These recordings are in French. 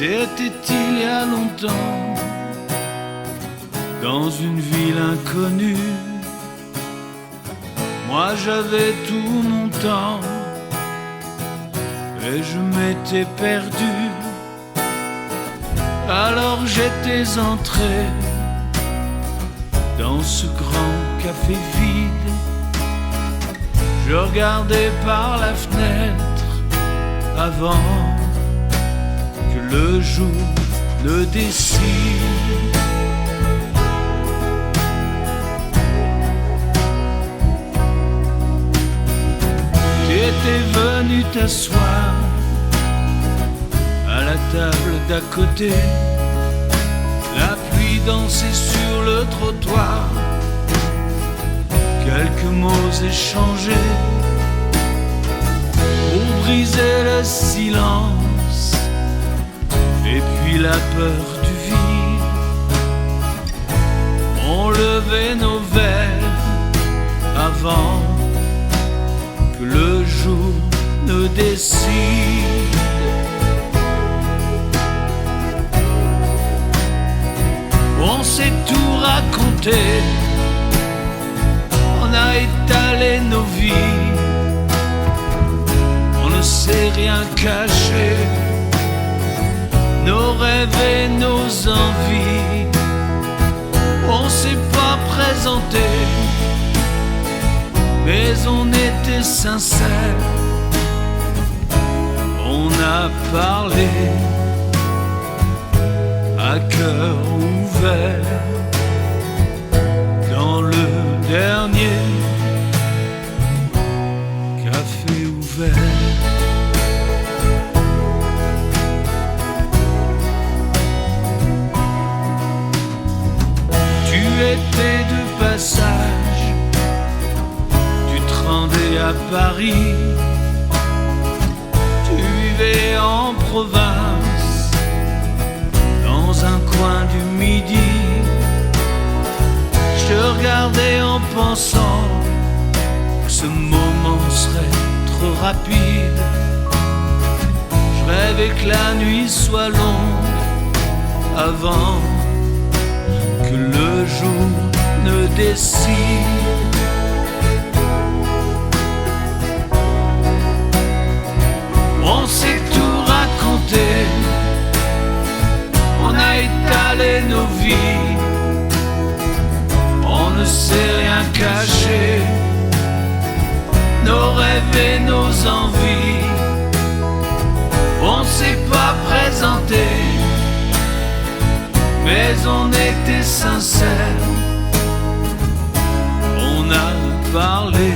C'était il y a longtemps, dans une ville inconnue. Moi j'avais tout mon temps et je m'étais perdu. Alors j'étais entré dans ce grand café vide. Je regardais par la fenêtre avant que le jour ne décide. Tu étais venu t'asseoir à la table d'à côté. La pluie dansait sur le trottoir. Quelques mots échangés pour briser le silence. Et puis la peur du vide. On levait nos verres avant que le jour ne décide. On s'est tout raconté, on a étalé nos vies, on ne s'est rien caché, nos rêves et nos envies. On s'est pas présenté, mais on était sincères. On a parlé à cœur ouvert dans le dernier café ouvert. Tu étais de passage, tu te rendais à Paris, tu vivais en province, dans un coin du Midi. Je te regardais en pensant que ce moment serait trop rapide. Je rêvais que la nuit soit longue avant que le jour ne décide. On s'est tout raconté, on a étalé nos vies, on ne s'est rien caché, nos rêves et nos envies. On s'est pas présenté, mais on était sincères. On a parlé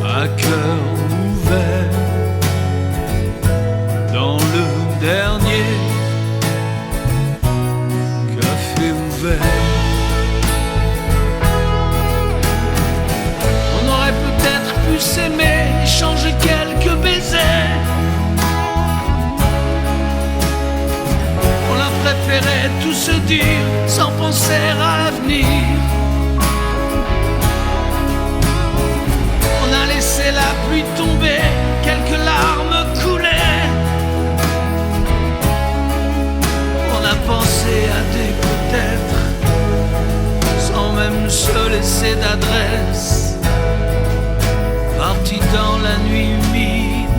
à cœur ouvert dans le dernier café ouvert. On aurait peut-être pu s'aimer, échanger quelques baisers. On a préféré tout se dire sans penser à l'avenir. On a laissé la pluie tomber, quelques larmes coulaient. On a pensé à des peut-être, sans même se laisser d'adresse. Parti dans la nuit humide,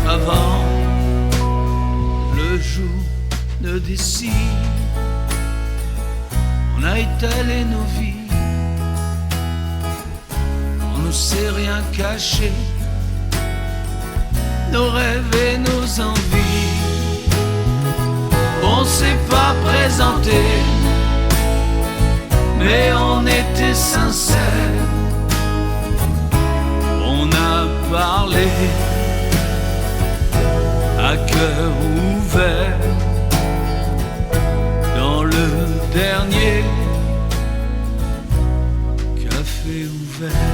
avant le jour ne décide. On a étalé nos vies, on ne s'est rien caché, nos rêves et nos envies. On s'est pas présenté, mais on était sincères. On a parlé à cœur ouvert dans le dernier café ouvert.